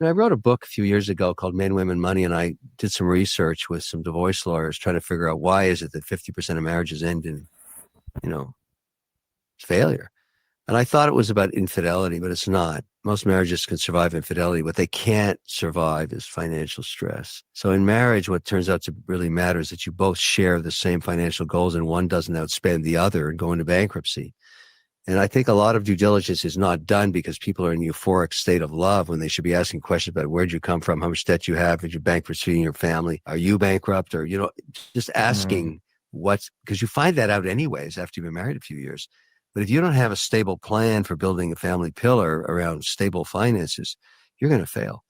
And I wrote a book a few years ago called Men, Women, Money, and I did some research with some divorce lawyers trying to figure out why is it that 50% of marriages end in, you know, failure. And I thought it was about infidelity, but it's not. Most marriages can survive infidelity. What they can't survive is financial stress. So in marriage, what turns out to really matter is that you both share the same financial goals and one doesn't outspend the other and go into bankruptcy. And I think a lot of due diligence is not done because people are in a euphoric state of love when they should be asking questions about where'd you come from, how much debt you have, did you bankruptcy in your family, are you bankrupt, or, just asking because you find that out anyways after you've been married a few years. But if you don't have a stable plan for building a family pillar around stable finances, you're going to fail.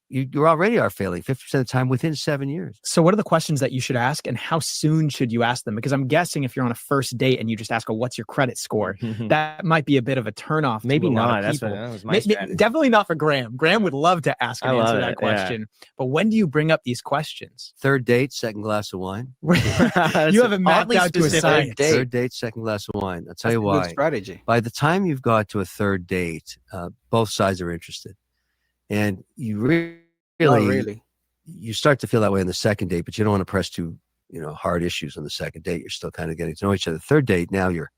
You already are failing 50% of the time within 7 years. So what are the questions that you should ask and how soon should you ask them? Because I'm guessing if you're on a first date and you just ask, what's your credit score? That might be a bit of a turnoff. Maybe to a not. lot of people. That was my strategy. Definitely not for Graham. Graham would love to ask and answer that question. Yeah. But when do you bring up these questions? Third date, second glass of wine. You haven't mapped out to a science. Third date, second glass of wine. I'll tell you why. Good strategy. By the time you've got to a third date, both sides are interested. And you really, you start to feel that way on the second date, but you don't want to press too, hard issues on the second date. You're still kind of getting to know each other. Third date, now you're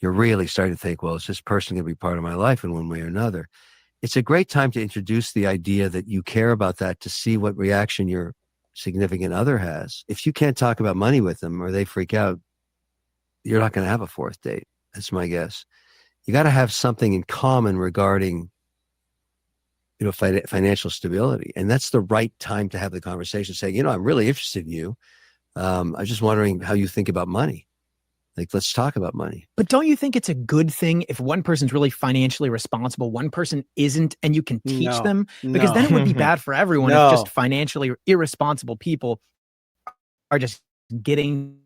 really starting to think, well, is this person going to be part of my life in one way or another? It's a great time to introduce the idea that you care about that, to see what reaction your significant other has. If you can't talk about money with them or they freak out, you're not going to have a fourth date. That's my guess. You got to have something in common regarding financial stability. And that's the right time to have the conversation, saying, I'm really interested in you. I'm just wondering how you think about money. Like, let's talk about money. But don't you think it's a good thing if one person's really financially responsible, one person isn't, and you can teach them? Because then it would be bad for everyone if just financially irresponsible people are just getting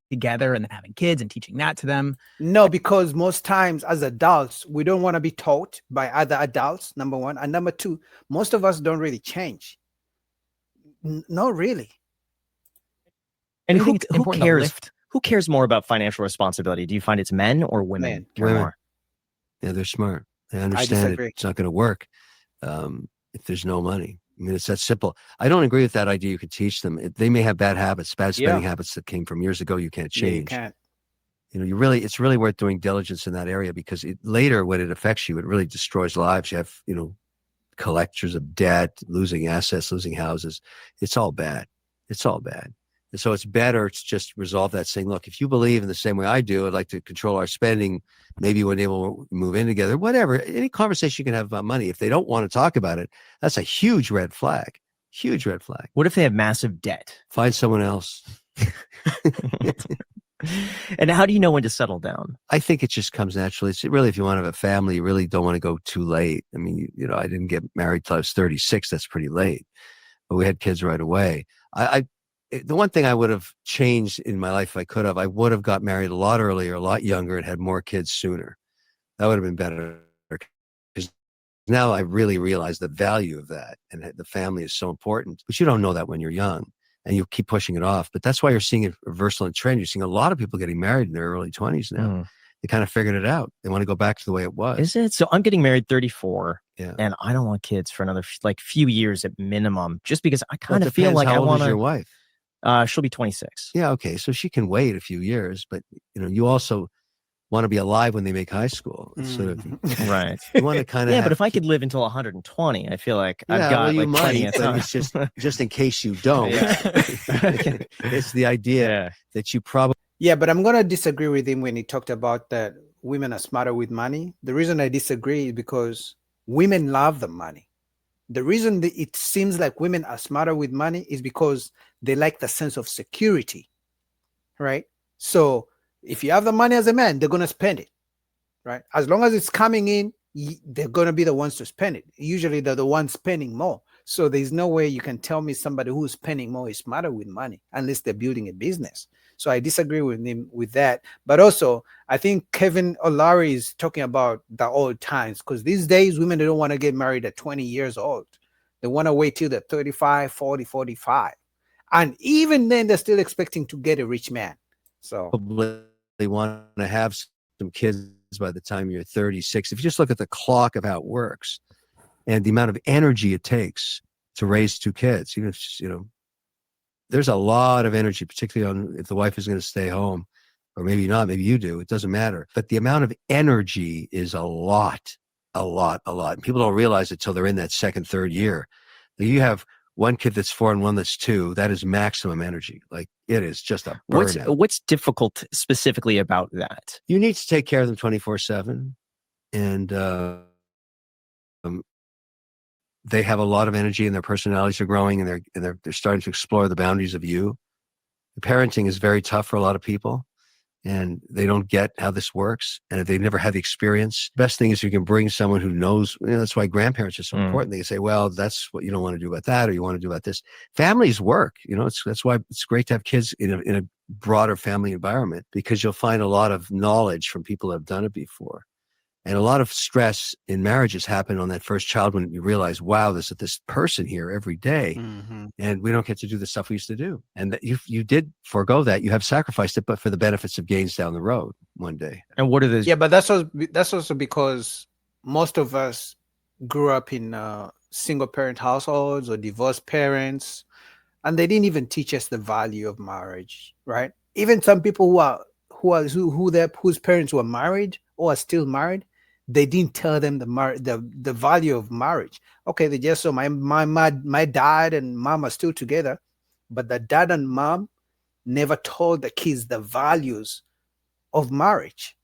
together and then having kids and teaching that to them. No, because most times as adults, we don't want to be taught by other adults, number one. And number two, most of us don't really change. No, really. And who cares? Who cares more about financial responsibility? Do you find it's men or women? Women. Yeah, they're smart. They understand it's not going to work if there's no money. I mean, it's that simple. I don't agree with that idea. You could teach them. They may have bad habits, bad spending habits that came from years ago. You can't change. Yeah, you can't. It's really worth doing diligence in that area, because later when it affects you, it really destroys lives. You have, collectors of debt, losing assets, losing houses. It's all bad. It's all bad. And so it's better to just resolve that, saying, look, if you believe in the same way I do, I'd like to control our spending. Maybe when they will move in together, whatever, any conversation you can have about money. If they don't want to talk about it, that's a huge red flag. Huge red flag. What if they have massive debt? Find someone else. And how do you know when to settle down? I think it just comes naturally. It's really, if you want to have a family, you really don't want to go too late. I mean, I didn't get married till I was 36. That's pretty late. But we had kids right away. The one thing I would have changed in my life, if I could have, I would have got married a lot earlier, a lot younger, and had more kids sooner. That would have been better. Because now I really realize the value of that, and the family is so important. But you don't know that when you're young, and you keep pushing it off. But that's why you're seeing a reversal in trend. You're seeing a lot of people getting married in their early 20s now. They kind of figured it out. They want to go back to the way it was. Is it? So I'm getting married 34. Yeah. And I don't want kids for another few years at minimum, just because I kind of feel like I want to. How old is your wife? She'll be 26. Yeah, okay. So she can wait a few years, but you also want to be alive when they make high school. Sort of, right. You want to kind of but if I could live until 120, I feel like I've got plenty of time. It's just in case you don't. It's the idea that you probably. Yeah, but I'm gonna disagree with him when he talked about that women are smarter with money. The reason I disagree is because women love the money. The reason that it seems like women are smarter with money is because they like the sense of security, right? So if you have the money as a man, they're going to spend it, right? As long as it's coming in, they're going to be the ones to spend it. Usually they're the ones spending more. So there's no way you can tell me somebody who's spending more is smarter with money unless they're building a business. So I disagree with him with that. But also, I think Kevin O'Leary is talking about the old times, because these days women, they don't want to get married at 20 years old. They want to wait till they're 35, 40, 45. And even then, they're still expecting to get a rich man. So probably they want to have some kids by the time you're 36. If you just look at the clock of how it works, and the amount of energy it takes to raise two kids. Even if, there's a lot of energy, particularly on if the wife is going to stay home, or maybe not, maybe you do. It doesn't matter. But the amount of energy is a lot. And people don't realize it till they're in that second, third year. You have one kid that's 4 and one that's 2. That is maximum energy. Like, it is just a burnout. What's difficult specifically about that? You need to take care of them 24/7, and they have a lot of energy, and their personalities are growing, and they're starting to explore the boundaries of you. Parenting is very tough for a lot of people, and they don't get how this works. And if they've never had the experience, best thing is you can bring someone who knows. That's why grandparents are so important. They can say, well, that's what you don't want to do about that, or you want to do about this. Families work, that's why it's great to have kids in a broader family environment, because you'll find a lot of knowledge from people that have done it before. And a lot of stress in marriages happen on that first child, when you realize, wow, there's this person here every day, and we don't get to do the stuff we used to do. And that you did forego that. You have sacrificed it, but for the benefits of gains down the road one day. And what are those? Yeah, but that's also because most of us grew up in single parent households or divorced parents, and they didn't even teach us the value of marriage, right? Even some people whose parents were married or are still married, they didn't tell them the value of marriage. Okay, they just saw my dad and mom are still together, but the dad and mom never told the kids the values of marriage.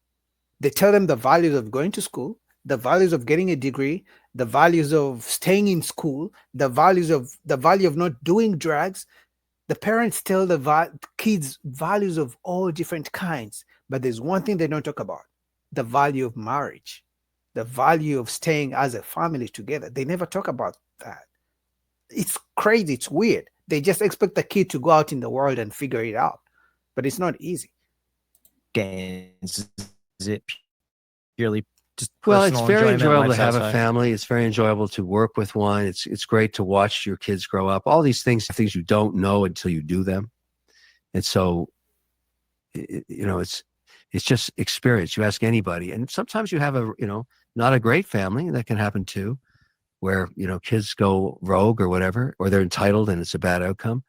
They tell them the values of going to school, the values of getting a degree, the values of staying in school, the value of not doing drugs. The parents tell the kids values of all different kinds, but there's one thing they don't talk about: the value of marriage, the value of staying as a family together. They never talk about that. It's crazy. It's weird. They just expect the kid to go out in the world and figure it out, but it's not easy. Gains? Is it purely just well, it's personal very enjoyment, enjoyable to have lifestyle a family. It's very enjoyable to work with one. It's great to watch your kids grow up. All these things you don't know until you do them. And so, it's just experience. You ask anybody, and sometimes you have not a great family. That can happen too, where kids go rogue or whatever, or they're entitled and it's a bad outcome.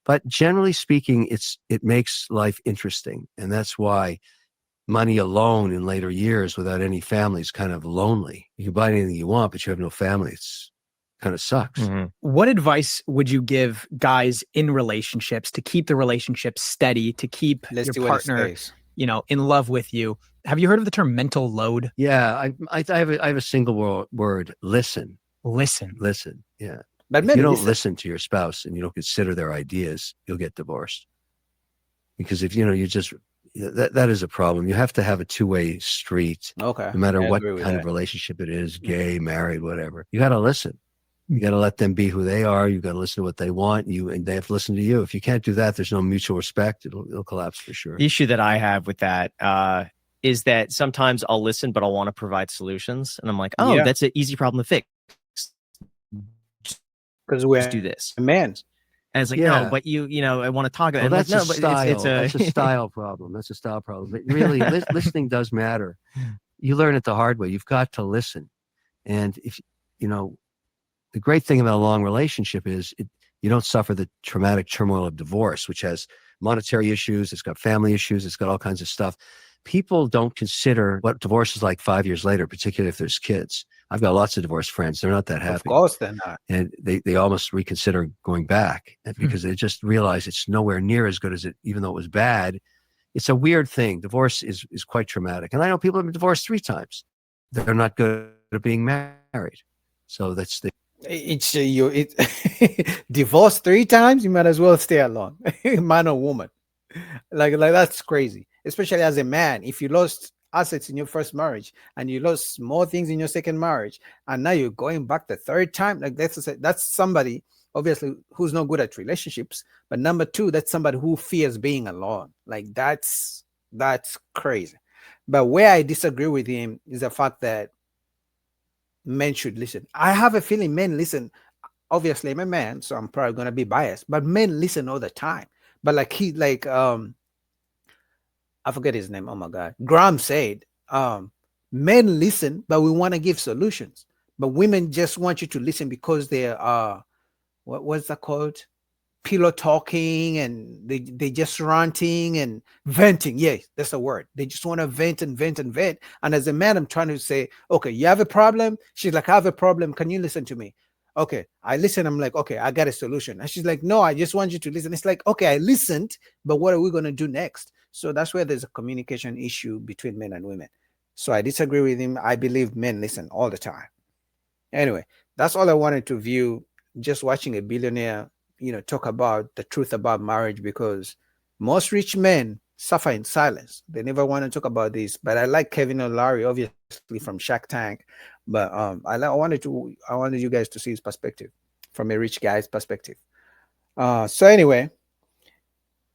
But generally speaking, it makes life interesting, and that's why money alone in later years without any family is kind of lonely. You can buy anything you want, but you have no family. It's kind of sucks. What advice would you give guys in relationships to keep the relationship steady, to keep your partner, in love with you? Have you heard of the term mental load? Yeah, I have a single word: listen. Listen. Yeah. But if you don't listen to your spouse and you don't consider their ideas, you'll get divorced. Because if you just that is a problem. You have to have a two-way street. Okay. No matter what kind of relationship it is, gay, married, whatever. You got to listen. You got to let them be who they are. You got to listen to what they want. And they have to listen to you. If you can't do that, there's no mutual respect. It'll collapse for sure. The issue that I have with that is that sometimes I'll listen, but I'll want to provide solutions, and I'm like, that's an easy problem to fix. Because we just do this, man. And it's like, no, but I want to talk about it. That's like, a style. That's a style problem. That's a style problem. But really, listening does matter. You learn it the hard way. You've got to listen. And if the great thing about a long relationship is you don't suffer the traumatic turmoil of divorce, which has monetary issues. It's got family issues. It's got all kinds of stuff. People don't consider what divorce is like 5 years later, particularly if there's kids. I've got lots of divorced friends. They're not that happy. Of course they're not. And they almost reconsider going back because they just realize it's nowhere near as good as it, even though it was bad. It's a weird thing. Divorce is quite traumatic. And I know people have been divorced 3 times. They're not good at being married. So that's the... It's divorced 3 times, you might as well stay alone, man or woman. Like that's crazy. Especially as a man, if you lost assets in your first marriage and you lost small things in your second marriage, and now you're going back the 3rd time, like that's somebody obviously who's not good at relationships. But number 2, that's somebody who fears being alone. Like that's crazy. But where I disagree with him is the fact that men should listen. I have a feeling men listen. Obviously, I'm a man, so I'm probably gonna be biased, but men listen all the time. But I forget his name. Oh my God. Graham said, men listen, but we want to give solutions. But women just want you to listen because they're what's that called? Pillow talking, and they just ranting and venting. Yeah, that's the word. They just want to vent and vent and vent. And as a man, I'm trying to say, okay, you have a problem. She's like, I have a problem. Can you listen to me? Okay, I listen. I'm like, okay, I got a solution. And she's like, no, I just want you to listen. It's like, okay, I listened, but what are we going to do next? So that's where there's a communication issue between men and women. So I disagree with him. I believe men listen all the time. Anyway, that's all I wanted to view. Just watching a billionaire, talk about the truth about marriage, because most rich men suffer in silence. They never want to talk about this. But I like Kevin O'Leary, obviously from Shark Tank. But I wanted you guys to see his perspective from a rich guy's perspective. So anyway,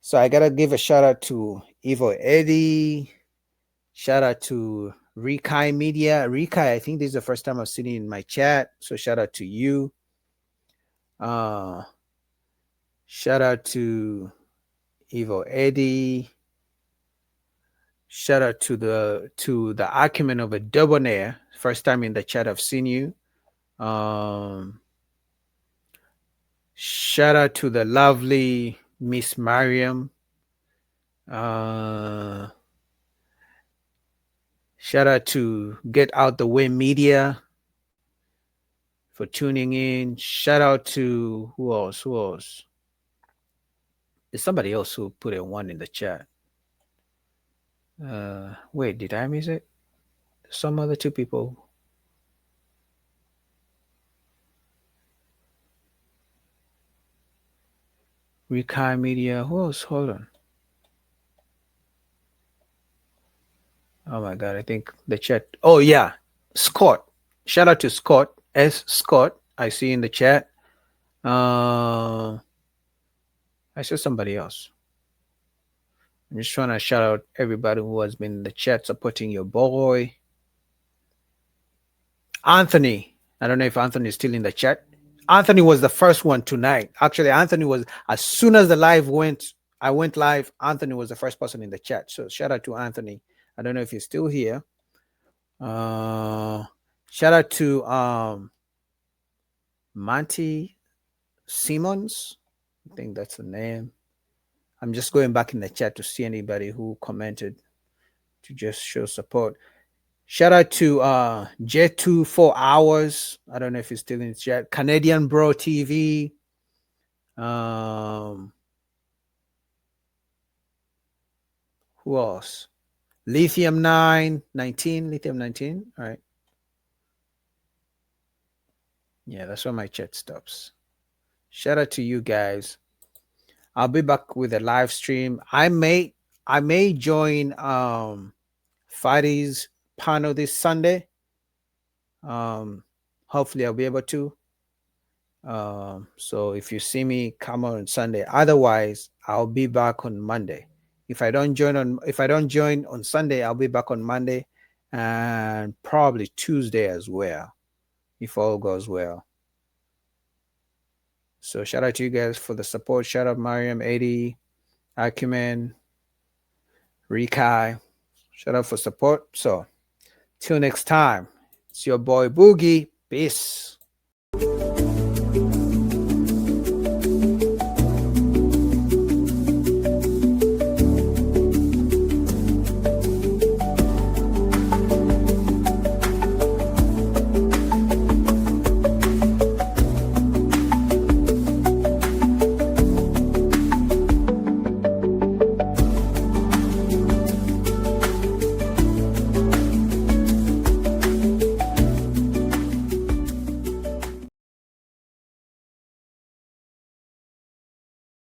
so I gotta give a shout out to Evo Eddie. Shout out to Rikai Media. Rikai, I think this is the first time I've seen it in my chat. So shout out to you. Shout out to Evo Eddie. Shout out to the acumen of a debonair. First time in the chat I've seen you. Shout out to the lovely Miss Mariam. Shout out to Get Out the Way Media for tuning in. Shout out to who else? There's somebody else who put a 1 in the chat. Wait, did I miss it? Some other 2 people. Rikai Media. Who else? Hold on. Oh my God, I think the chat. Oh yeah, Scott. Shout out to Scott. Scott. I see in the chat. I saw somebody else. I'm just trying to shout out everybody who has been in the chat supporting your boy. Anthony. I don't know if Anthony is still in the chat. Anthony was the first one tonight. Actually, Anthony was, as soon as the live I went live, Anthony was the first person in the chat. So shout out to Anthony. I don't know if he's still here. Shout out to Monty Simmons. I think that's the name. I'm just going back in the chat to see anybody who commented to just show support. Shout out to J2 4 Hours. I don't know if he's still in the chat. Canadian Bro TV. Who else? Lithium 19. Lithium 19. All right. Yeah, that's where my chat stops. Shout out to you guys. I'll be back with a live stream. I may join Fadi's panel this Sunday. Hopefully I'll be able to. So if you see me, come on Sunday. Otherwise, I'll be back on Monday. If I don't join on Sunday, I'll be back on Monday and probably Tuesday as well, if all goes well. So shout out to you guys for the support. Shout out Mariam, 80, Acumen, Rikai. Shout out for support. So till next time, it's your boy Boogie. Peace.